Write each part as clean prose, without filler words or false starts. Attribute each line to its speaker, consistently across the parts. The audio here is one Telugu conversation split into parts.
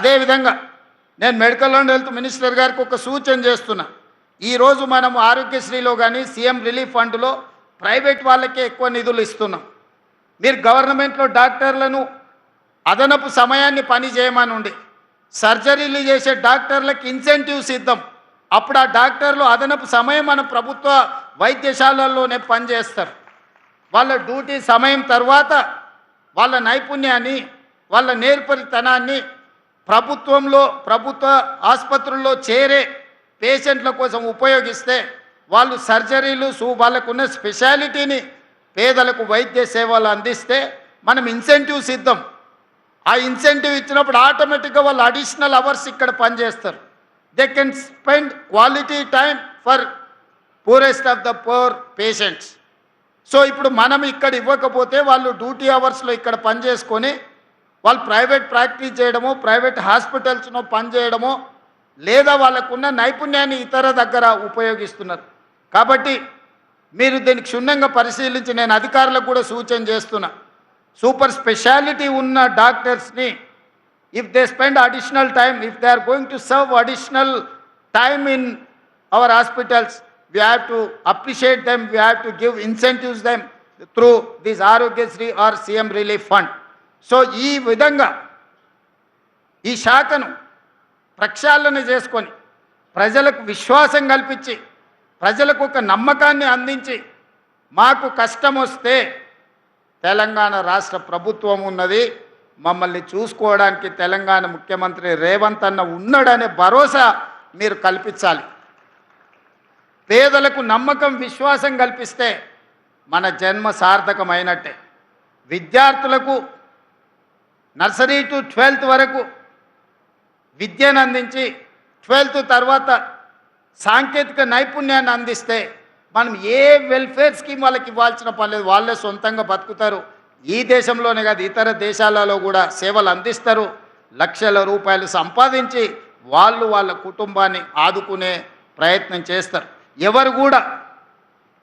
Speaker 1: అదేవిధంగా నేను మెడికల్ అండ్ హెల్త్ మినిస్టర్ గారికి ఒక సూచన చేస్తున్నా. ఈరోజు మనం ఆరోగ్యశ్రీలో కానీ సీఎం రిలీఫ్ ఫండ్లో ప్రైవేట్ వాళ్ళకే ఎక్కువ నిధులు ఇస్తున్నాం. మీరు గవర్నమెంట్లో డాక్టర్లను అదనపు సమయాన్ని పని చేయమని ఉండి సర్జరీలు చేసే డాక్టర్లకు ఇన్సెంటివ్స్ ఇద్దాం. అప్పుడు ఆ డాక్టర్లు అదనపు సమయం మన ప్రభుత్వ వైద్యశాలల్లోనే పనిచేస్తారు. వాళ్ళ డ్యూటీ సమయం తర్వాత వాళ్ళ నైపుణ్యాన్ని, వాళ్ళ నేర్పరితనాన్ని ప్రభుత్వ ఆసుపత్రుల్లో చేరే పేషెంట్ల కోసం ఉపయోగిస్తే వాళ్ళు సర్జరీలు వాళ్ళకున్న స్పెషాలిటీని పేదలకు వైద్య సేవలు అందిస్తే మనం ఇన్సెంటివ్స్ ఇద్దాం. ఆ ఇన్సెంటివ్ ఇచ్చినప్పుడు ఆటోమేటిక్గా వాళ్ళు అడిషనల్ అవర్స్ ఇక్కడ పనిచేస్తారు. They can spend quality time for poorest of the poor patients. So ఇప్పుడు మనం ఇక్కడ ఇవ్వకపోతే వాళ్ళు డ్యూటీ అవర్స్లో ఇక్కడ పనిచేసుకొని వాళ్ళు ప్రైవేట్ ప్రాక్టీస్ చేయడమో ప్రైవేట్ హాస్పిటల్స్లో పనిచేయడమో లేదా వాళ్ళకున్న నైపుణ్యాన్ని ఇతర దగ్గర ఉపయోగిస్తున్నారు. కాబట్టి మీరు దీనికి క్షుణ్ణంగా పరిశీలించి నేను అధికారులకు కూడా సూచన చేస్తున్నా. సూపర్ స్పెషాలిటీ ఉన్న డాక్టర్స్ని if they spend additional time, if they are going to serve additional time in our hospitals, we have to appreciate them, we have to give incentives them through this Arogyasri or CM Relief Fund. So ఈ విధంగా ఈ శాఖను ప్రక్షాళన చేసుకొని ప్రజలకు విశ్వాసం కల్పించి ప్రజలకు ఒక నమ్మకాన్ని అందించి మాకు కష్టం వస్తే తెలంగాణ రాష్ట్ర ప్రభుత్వం ఉన్నది, మమ్మల్ని చూసుకోవడానికి తెలంగాణ ముఖ్యమంత్రి రేవంత్ అన్న ఉన్నాడనే భరోసా మీరు కల్పించాలి. పేదలకు నమ్మకం విశ్వాసం కల్పిస్తే మన జన్మ సార్థకమైనట్టే. విద్యార్థులకు నర్సరీ టు 12th వరకు విద్యను అందించి 12th తర్వాత సాంకేతిక నైపుణ్యాన్ని అందిస్తే మనం ఏ వెల్ఫేర్ స్కీమ్ వాళ్ళకి ఇవ్వాల్సిన పని లేదు. వాళ్ళే సొంతంగా బతుకుతారు. ఈ దేశంలోనే కాదు ఇతర దేశాలలో కూడా సేవలు అందిస్తారు. లక్షల రూపాయలు సంపాదించి వాళ్ళ కుటుంబాన్ని ఆదుకునే ప్రయత్నం చేస్తారు. ఎవరు కూడా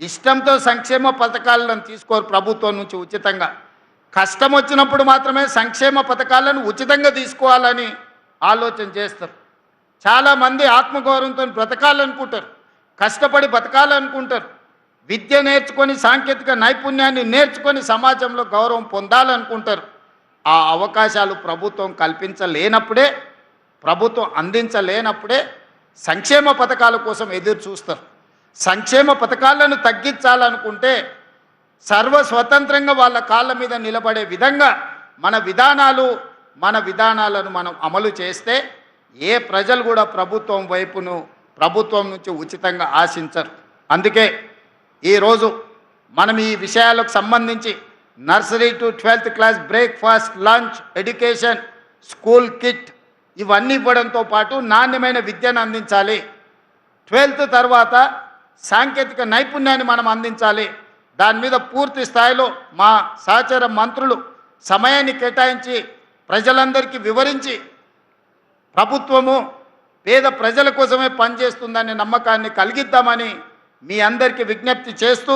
Speaker 1: ఇష్టంతో సంక్షేమ పథకాలను తీసుకోరు ప్రభుత్వం నుంచి ఉచితంగా. కష్టం వచ్చినప్పుడు మాత్రమే సంక్షేమ పథకాలను ఉచితంగా తీసుకోవాలని ఆలోచన చేస్తారు. చాలామంది ఆత్మగౌరవంతో బ్రతకాలనుకుంటారు, కష్టపడి బతకాలనుకుంటారు, విద్య నేర్చుకొని సాంకేతిక నైపుణ్యాన్ని నేర్చుకొని సమాజంలో గౌరవం పొందాలనుకుంటారు. ఆ అవకాశాలు ప్రభుత్వం కల్పించలేనప్పుడే, ప్రభుత్వం అందించలేనప్పుడే సంక్షేమ పథకాల కోసం ఎదురు చూస్తారు. సంక్షేమ పథకాలను తగ్గించాలనుకుంటే సర్వస్వతంత్రంగా వాళ్ళ కాళ్ళ మీద నిలబడే విధంగా మన విధానాలను మనం అమలు చేస్తే ఏ ప్రజలు కూడా ప్రభుత్వం నుంచి ఉచితంగా ఆశించరు. అందుకే ఈరోజు మనం ఈ విషయాలకు సంబంధించి nursery to 12th class breakfast, lunch, education, school kit ఇవన్నీ ఇవ్వడంతో పాటు నాణ్యమైన విద్యను అందించాలి. 12th తర్వాత సాంకేతిక నైపుణ్యాన్ని మనం అందించాలి. దాని మీద పూర్తి స్థాయిలో మా సహచర మంత్రులు సమయాన్ని కేటాయించి ప్రజలందరికీ వివరించి ప్రభుత్వము పేద ప్రజల కోసమే పనిచేస్తుందనే నమ్మకాన్ని కలిగిద్దామని మీ అందరికీ విజ్ఞప్తి చేస్తూ